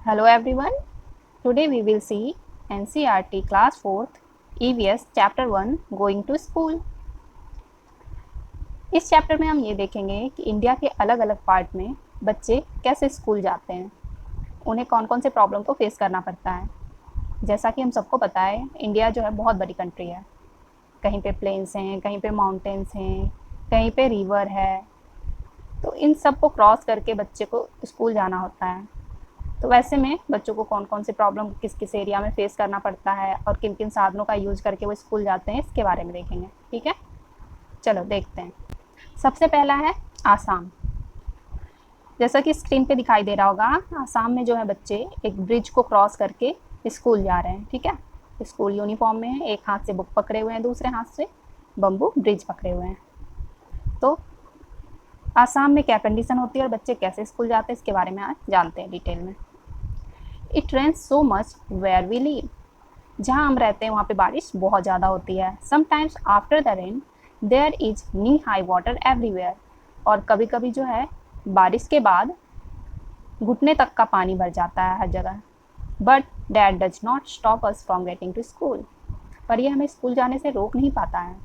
Hello everyone. Today we will see NCERT Class 4th EVS Chapter 1 Going to School. इस chapter में हम ये देखेंगे कि इंडिया के अलग अलग पार्ट में बच्चे कैसे स्कूल जाते हैं, उन्हें कौन कौन से प्रॉब्लम को फेस करना पड़ता है। जैसा कि हम सबको पता है, इंडिया जो है बहुत बड़ी कंट्री है। कहीं पे प्लेन्स हैं, कहीं पे माउंटेन्स हैं, कहीं पे रिवर है। तो इन सब को क्रॉस करके बच्चे को स्कूल जाना होता है। तो वैसे में बच्चों को कौन कौन से प्रॉब्लम किस किस एरिया में फेस करना पड़ता है और किन किन साधनों का यूज करके वो स्कूल जाते हैं, इसके बारे में देखेंगे। ठीक है, चलो देखते हैं। सबसे पहला है आसाम। जैसा कि स्क्रीन पे दिखाई दे रहा होगा, आसाम में जो है बच्चे एक ब्रिज को क्रॉस करके स्कूल जा रहे हैं। ठीक है, स्कूल यूनिफॉर्म में है, एक हाथ से बुक पकड़े हुए हैं, दूसरे हाथ से बम्बू ब्रिज पकड़े हुए हैं। तो आसाम में क्या कंडीशन होती है और बच्चे कैसे स्कूल जाते हैं, इसके बारे में आज जानते हैं डिटेल में। It rains so much where we live. जहाँ हम रहते हैं वहाँ पे बारिश बहुत ज़्यादा होती है। Sometimes after the rain there is knee high water everywhere. और कभी कभी जो है बारिश के बाद घुटने तक का पानी भर जाता है हर जगह। But that does not stop us from getting to school. पर ये हमें स्कूल जाने से रोक नहीं पाता है।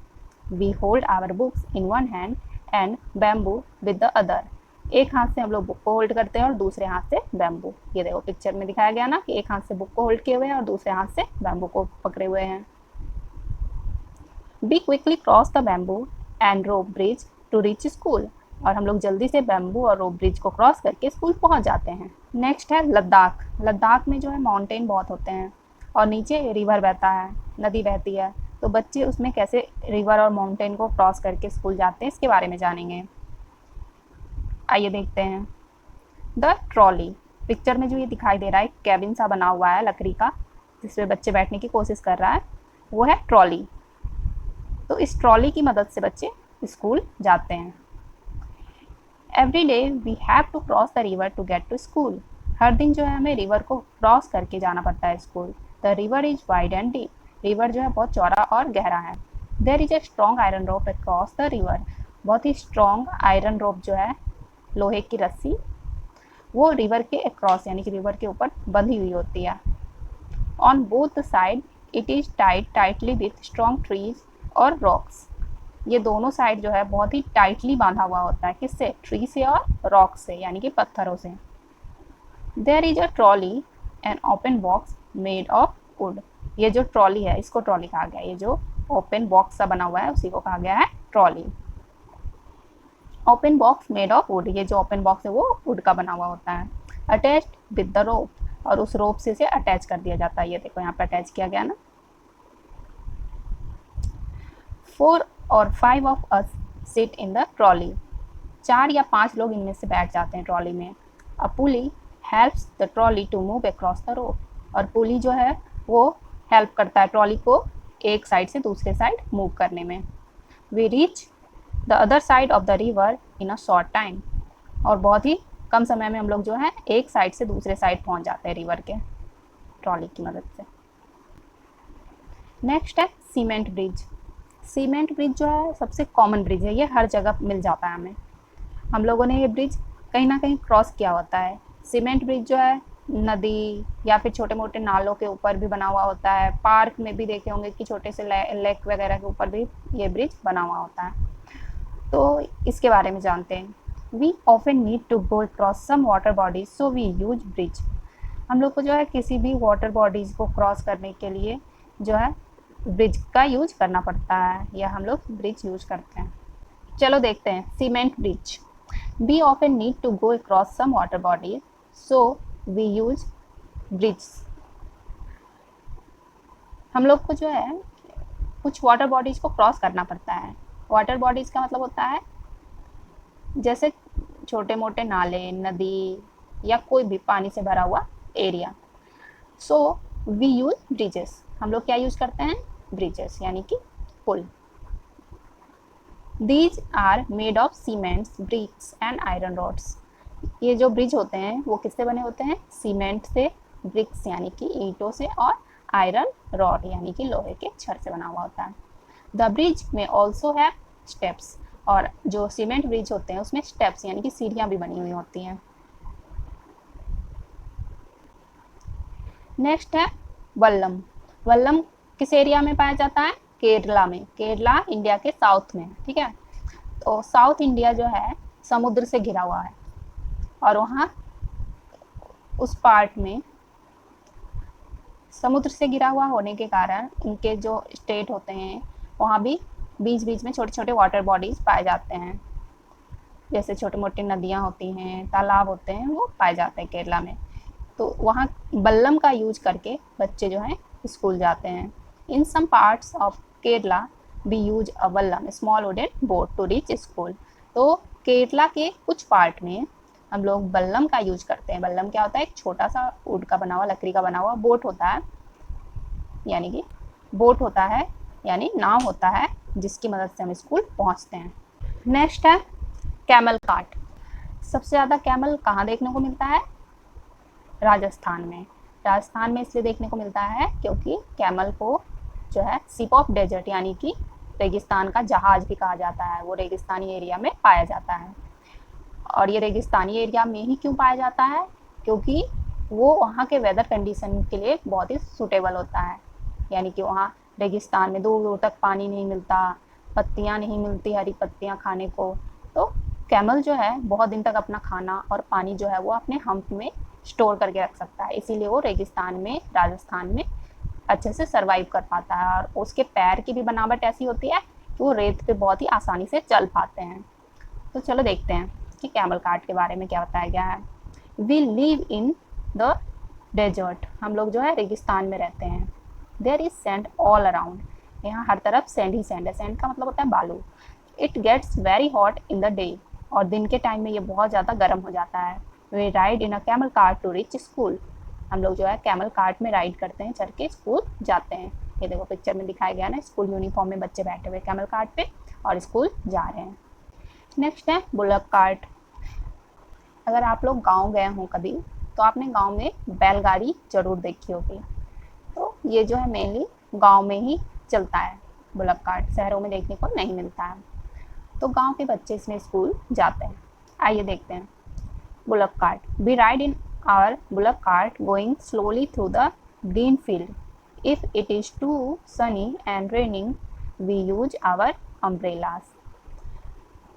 We hold our books in one hand and bamboo with the other. एक हाथ से हम लोग बुक को होल्ड करते हैं और दूसरे हाथ से बैम्बू। ये देखो पिक्चर में दिखाया गया ना कि एक हाथ से बुक को होल्ड किए हुए हैं और दूसरे हाथ से बैम्बू को पकड़े हुए हैं। We quickly cross the bamboo and rope bridge to reach school. और हम लोग जल्दी से बैम्बू और रोप ब्रिज को क्रॉस करके स्कूल पहुंच जाते हैं। नेक्स्ट है लद्दाख। लद्दाख में जो है माउंटेन बहुत होते हैं और नीचे रिवर बहता है, नदी बहती है। तो बच्चे उसमें कैसे रिवर और माउंटेन को क्रॉस करके स्कूल जाते हैं, इसके बारे में जानेंगे। आइए देखते हैं। The trolley. पिक्चर में जो ये दिखाई दे रहा है, कैबिन सा बना हुआ है लकड़ी का, जिसमें बच्चे बैठने की कोशिश कर रहा है, वो है ट्रॉली। तो इस ट्रॉली की मदद से बच्चे स्कूल जाते हैं। Every day we have to cross the river to get to school. हर दिन जो है हमें रिवर को क्रॉस करके जाना पड़ता है school. The river is wide and deep. River जो है बहुत चौड़ा और गहरा है। There is a strong iron rope across the river. बहुत ही स्ट्रॉन्ग आयरन रोप जो है, लोहे की रस्सी, वो रिवर के अक्रॉस यानी कि रिवर के ऊपर बंधी हुई होती है। On both the side it is tightly with strong trees और रॉक्स। ये दोनों साइड जो है बहुत ही टाइटली बांधा हुआ होता है। किससे? ट्री से और रॉक से यानी कि पत्थरों से। There is a trolley an open box made of wood. ये जो ट्रॉली है, इसको ट्रॉली कहा गया। ये जो ओपन बॉक्स सा बना हुआ है उसी को कहा गया है trolley. Open box made of wood. ये जो ओपन बॉक्स है वो वुड का बना हुआ होता है। Attached with the rope. और उस रोप से इसे अटैच कर दिया जाता है। ये देखो यहाँ पे अटैच किया गया ना। 4 और 5 of us sit in the trolley. 4 या 5 लोग इनमें से बैठ जाते हैं ट्रॉली में। A pulley helps the trolley to move across the rope. और पुली जो है वो हेल्प करता है ट्रॉली को एक साइड से दूसरे साइड मूव करने में। We reach the other side of the river in a short time. और बहुत ही कम समय में हम लोग जो है एक साइड से दूसरे साइड पहुंच जाते हैं रिवर के ट्रॉली की मदद से। नेक्स्ट है सीमेंट ब्रिज। सीमेंट ब्रिज जो है सबसे कॉमन ब्रिज है, ये हर जगह मिल जाता है हमें। हम लोगों ने ये ब्रिज कहीं ना कहीं क्रॉस किया होता है। सीमेंट ब्रिज जो है नदी या फिर छोटे मोटे नालों के ऊपर भी बना हुआ होता है। पार्क में भी देखे होंगे कि छोटे से लेक वगैरह के ऊपर भी ये ब्रिज बना हुआ होता है। तो इसके बारे में जानते हैं। We often need to go cross some water bodies so we use bridge. हम लोग को जो है किसी भी वाटर बॉडीज को क्रॉस करने के लिए जो है ब्रिज का यूज करना पड़ता है, या हम लोग ब्रिज यूज करते हैं। चलो देखते हैं cement bridge. We often need to go across some water body so we use bridge. हम लोग को जो है कुछ वाटर बॉडीज को क्रॉस करना पड़ता है। वाटर बॉडीज का मतलब होता है जैसे छोटे मोटे नाले, नदी या कोई भी पानी से भरा हुआ area. So we use bridges. हम लोग क्या यूज करते हैं? ब्रिजेस यानी कि पुल। These are made of cements, bricks and iron rods. ये जो ब्रिज होते हैं वो किससे बने होते हैं? सीमेंट से, ब्रिक्स यानी कि ईंटों से, और आयरन रॉड यानी कि लोहे के छड़ से बना हुआ होता है। द ब्रिज में ऑल्सो है स्टेप्स। और जो सीमेंट ब्रिज होते हैं उसमें स्टेप्स यानी कि सीढ़ियाँ भी बनी हुई होती हैं। नेक्स्ट है वल्लम। वल्लम किस एरिया में पाया जाता है? केरला में। केरला इंडिया के साउथ में, ठीक है। तो साउथ इंडिया जो है समुद्र से घिरा हुआ है और वहाँ उस पार्ट में समुद्र से घिरा हुआ होने के कारण उनके जो स्टेट होते हैं वहाँ भी बीच बीच में छोटे छोटे वाटर बॉडीज पाए जाते हैं, जैसे छोटी मोटी नदियाँ होती हैं, तालाब होते हैं, वो पाए जाते हैं केरला में। तो वहाँ बल्लम का यूज करके बच्चे जो हैं स्कूल जाते हैं। In some parts of Kerala we use a vallam small wooden boat to reach school. तो केरला के कुछ पार्ट में हम लोग बल्लम का यूज करते हैं। बल्लम क्या होता है? एक छोटा सा वुड का बना हुआ, लकड़ी का बना हुआ बोट होता है, यानी कि बोट होता है, यानी नाव होता है, जिसकी मदद से हम स्कूल पहुंचते हैं। नेक्स्ट है कैमल कार्ट। सबसे ज़्यादा कैमल कहाँ देखने को मिलता है? राजस्थान में। राजस्थान में इसलिए देखने को मिलता है क्योंकि कैमल को जो है शिप ऑफ डेजर्ट यानी कि रेगिस्तान का जहाज भी कहा जाता है। वो रेगिस्तानी एरिया में पाया जाता है। और ये रेगिस्तानी एरिया में ही क्यों पाया जाता है? क्योंकि वो वहाँ के वेदर कंडीशन के लिए बहुत ही सूटेबल होता है। यानी कि वहाँ रेगिस्तान में दूर दूर तक पानी नहीं मिलता, पत्तियाँ नहीं मिलती, हरी पत्तियाँ खाने को। तो कैमल जो है बहुत दिन तक अपना खाना और पानी जो है वो अपने हम्प में स्टोर करके रख सकता है, इसीलिए वो रेगिस्तान में, राजस्थान में अच्छे से सर्वाइव कर पाता है। और उसके पैर की भी बनावट ऐसी होती है कि वो रेत पे बहुत ही आसानी से चल पाते हैं। तो चलो देखते हैं कि कैमल कार्ट के बारे में क्या बताया गया है। We live in the desert. हम लोग जो है रेगिस्तान में रहते हैं। There is sand all around. यहाँ हर तरफ सैंड ही सैंड है। सैंड का मतलब होता है बालू। It gets very hot in the day. और दिन के टाइम में ये बहुत ज़्यादा गर्म हो जाता है। We ride in a camel cart to reach school. हम लोग जो है कैमल कार्ट में राइड करते हैं, चढ़ के स्कूल जाते हैं। ये देखो पिक्चर में दिखाया गया ना, स्कूल यूनिफॉर्म में बच्चे बैठे हुए कैमल कार्ट पे और स्कूल जा रहे हैं। नेक्स्ट है बुलक कार्ट। अगर आप लोग गांव गए हों कभी तो आपने गांव में बैलगाड़ी जरूर देखी होगी। तो ये जो है मेनली गांव में ही चलता है बुलक कार्ट, शहरों में देखने को नहीं मिलता है। तो गांव के बच्चे इसमें स्कूल जाते हैं। आइए देखते हैं bullock cart. We ride in our bullock cart going slowly through the green field. If it is too sunny and raining we use our umbrellas.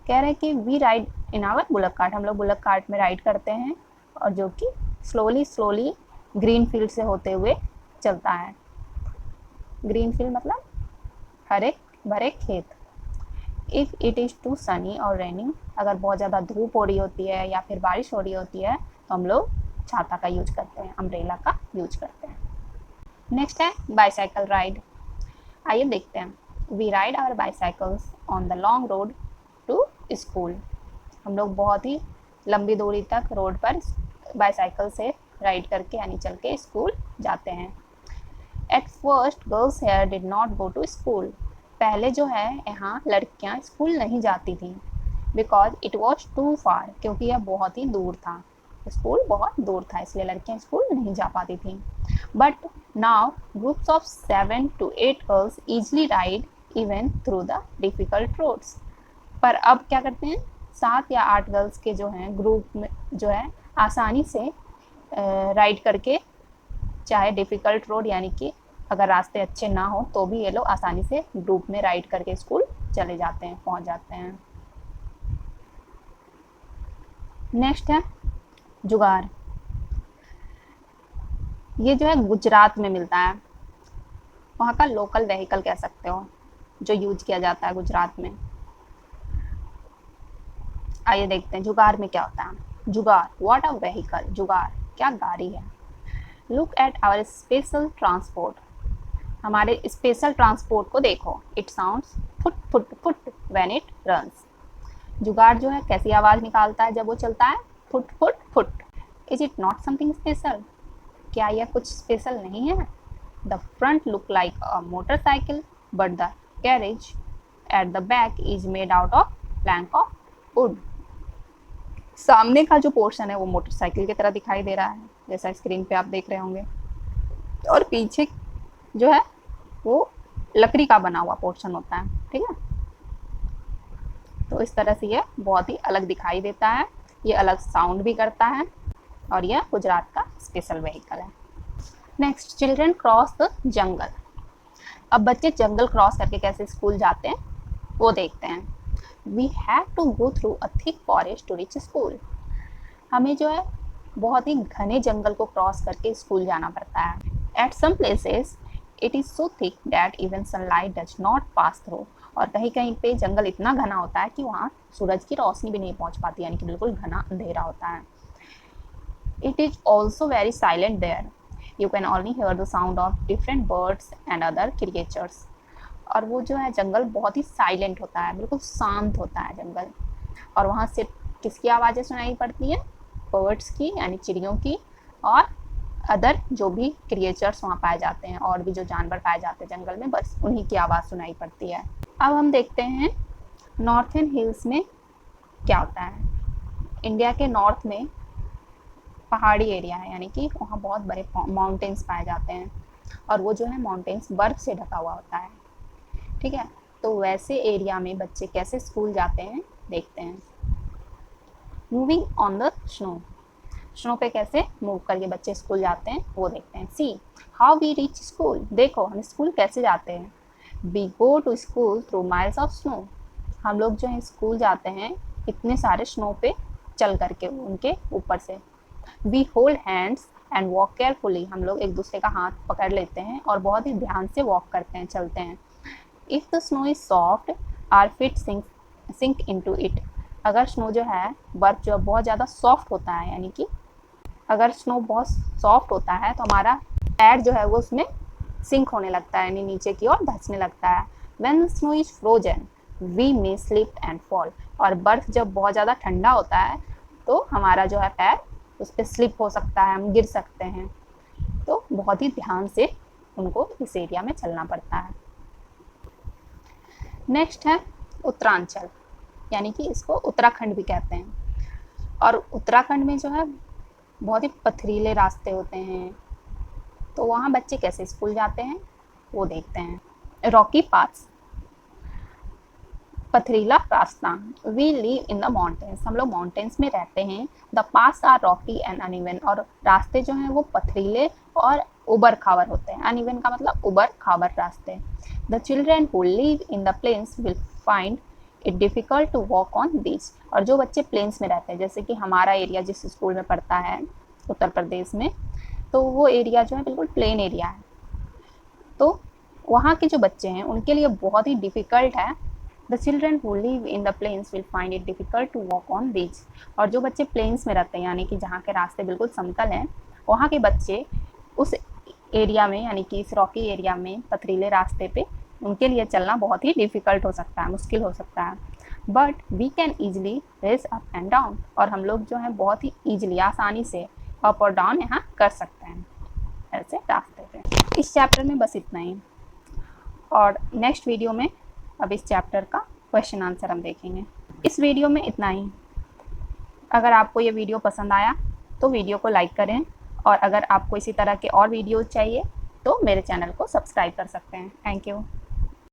कह रहे हैं कि we ride in our bullock cart. हम लोग bullock cart में ride करते हैं और जो कि स्लोली ग्रीन फील्ड से होते हुए चलता है। ग्रीन फील्ड मतलब हरे भरे खेत। If it is too sunny और रेनिंग, अगर बहुत ज़्यादा धूप हो रही होती है या फिर बारिश हो रही होती है तो हम लोग छाता का यूज करते हैं, अम्ब्रेला का यूज करते हैं। नेक्स्ट है बाईसाइकिल राइड। आइए देखते हैं। We ride our bicycles on the long road to school. हम लोग बहुत ही लंबी दूरी तक रोड पर बाईसाइकिल से राइड करके यानी चल के स्कूल जाते हैं। At first girls here did not go to school. पहले जो है यहाँ लड़कियाँ स्कूल नहीं जाती थी, because it was too far, क्योंकि यह बहुत ही दूर था, स्कूल बहुत दूर था, इसलिए लड़कियाँ स्कूल नहीं जा पाती थी। But now groups of 7 to 8 girls easily ride even through the difficult roads. पर अब क्या करते हैं, 7 या 8 गर्ल्स के जो हैं ग्रुप में जो है आसानी से राइड करके, चाहे डिफ़िकल्ट रोड यानी कि अगर रास्ते अच्छे ना हो तो भी ये लोग आसानी से ग्रुप में राइड करके स्कूल चले जाते हैं, पहुंच जाते हैं। नेक्स्ट है जुगार। ये जो है गुजरात में मिलता है, वहाँ का लोकल व्हीकल कह सकते हो जो यूज किया जाता है गुजरात में। आइए देखते हैं जुगार में क्या होता है। जुगार, व्हाट अ व्हीकल। जुगार क्या गाड़ी है। Look at our special transport. हमारे स्पेशल ट्रांसपोर्ट को देखो। It sounds phut phut phut when it runs. Jugaad जो है कैसी आवाज़ निकालता है जब वो चलता है? Foot phut foot. Is it not something special. क्या यह कुछ स्पेशल नहीं है? The front look like a motorcycle but the carriage at the back is made out of plank of would. सामने का जो पोर्शन है वो मोटरसाइकिल की तरह दिखाई दे रहा है, जैसा स्क्रीन पे आप देख रहे होंगे, और पीछे जो है वो लकड़ी का बना हुआ पोर्शन होता है, ठीक है। तो इस तरह से ये बहुत ही अलग दिखाई देता है, ये अलग साउंड भी करता है, और यह गुजरात का स्पेशल व्हीकल है। Next, children cross the jungle. अब बच्चे जंगल क्रॉस करके कैसे स्कूल जाते हैं वो देखते हैं। We have to go through a thick forest to reach school. हमें जो है बहुत ही घने जंगल को क्रॉस करके स्कूल जाना पड़ता है। At some places it is so thick that even sunlight does not pass through. और कहीं कहीं पे जंगल इतना घना होता है कि वहाँ सूरज की रोशनी भी नहीं पहुँच पाती, यानी कि बिल्कुल घना अंधेरा होता है। It is also very silent there. You can only hear the sound of different birds and other creatures. और वो जो है जंगल बहुत ही साइलेंट होता है, बिल्कुल शांत होता है जंगल। और वहाँ से किसकी आवाज़ें सुनाई पड़ती हैं? बर्ड्स की, यानी चिड़ियों की, और अदर जो भी क्रिएचर्स वहाँ पाए जाते हैं, और भी जो जानवर पाए जाते हैं जंगल में, बस उन्हीं की आवाज़ सुनाई पड़ती है। अब हम देखते हैं नॉर्थन हिल्स में क्या होता है। इंडिया के नॉर्थ में पहाड़ी एरिया है, यानी कि वहाँ बहुत बड़े माउंटेन्स पाए जाते हैं, और वो जो है माउंटेन्स बर्फ़ से ढका हुआ होता है। ठीक है, तो वैसे एरिया में बच्चे कैसे स्कूल जाते हैं देखते हैं। Moving on the snow. Snow पे कैसे मूव करके बच्चे स्कूल जाते हैं वो देखते हैं। See how we reach school. देखो हम स्कूल कैसे जाते हैं। We go to school through miles of snow. हम लोग जो है स्कूल जाते हैं इतने सारे स्नो पे चल करके, उनके ऊपर से। We hold hands and walk carefully. हम लोग एक दूसरे का हाथ पकड़ लेते हैं और बहुत ही ध्यान से वॉक करते हैं, चलते हैं। If the snow is soft our feet sink into it. अगर स्नो जो है, बर्फ़ जो बहुत ज़्यादा सॉफ्ट होता है, यानी कि अगर स्नो बहुत सॉफ्ट होता है तो हमारा पैर जो है वो उसमें सिंक होने लगता है, यानी नीचे की ओर धंसने लगता है। When snow is frozen we may slip and fall. और बर्फ़ जब बहुत ज़्यादा ठंडा होता है तो हमारा जो है पैर उस पर स्लिप हो सकता है, हम गिर सकते हैं। तो बहुत ही ध्यान से उनको इस एरिया में चलना पड़ता है। नेक्स्ट है उत्तरांचल, यानी कि इसको उत्तराखंड भी कहते हैं। और उत्तराखंड में जो है बहुत ही पथरीले रास्ते होते हैं, तो वहाँ बच्चे कैसे स्कूल जाते हैं वो देखते हैं। रॉकी पाथ्स, पथरीला रास्ता। We live in the mountains. हम लोग माउंटेन्स में रहते हैं। The paths are rocky and uneven. और रास्ते जो हैं वो पथरीले और उबड़ खाबड़ होते हैं। अनइवन का मतलब उबड़ खाबड़ रास्ते। The children who live in the plains will find it difficult to walk on this. और जो बच्चे प्लेन्स में रहते हैं, जैसे कि हमारा एरिया जिस स्कूल में पढ़ता है उत्तर प्रदेश में, तो वो एरिया जो है बिल्कुल प्लेन एरिया है, तो वहाँ के जो बच्चे हैं उनके लिए बहुत ही डिफ़िकल्ट है। The children who live in the plains will find it difficult to walk on this. और जो बच्चे प्लेन्स में रहते हैं, यानी कि जहाँ के रास्ते बिल्कुल समतल हैं, वहाँ के बच्चे उस एरिया में, यानी कि इस रॉकी एरिया में पथरीले रास्ते पे उनके लिए चलना बहुत ही डिफ़िकल्ट हो सकता है, मुश्किल हो सकता है। But we can easily race up and down. और हम लोग जो है बहुत ही ईजिली, आसानी से अप और डाउन यहाँ कर सकते हैं ऐसे रास्ते पे। इस चैप्टर में बस इतना ही, और नेक्स्ट वीडियो में अब इस चैप्टर का क्वेश्चन आंसर हम देखेंगे। इस वीडियो में इतना ही। अगर आपको ये वीडियो पसंद आया तो वीडियो को लाइक करें, और अगर आपको इसी तरह के और वीडियो चाहिए तो मेरे चैनल को सब्सक्राइब कर सकते हैं। Thank you.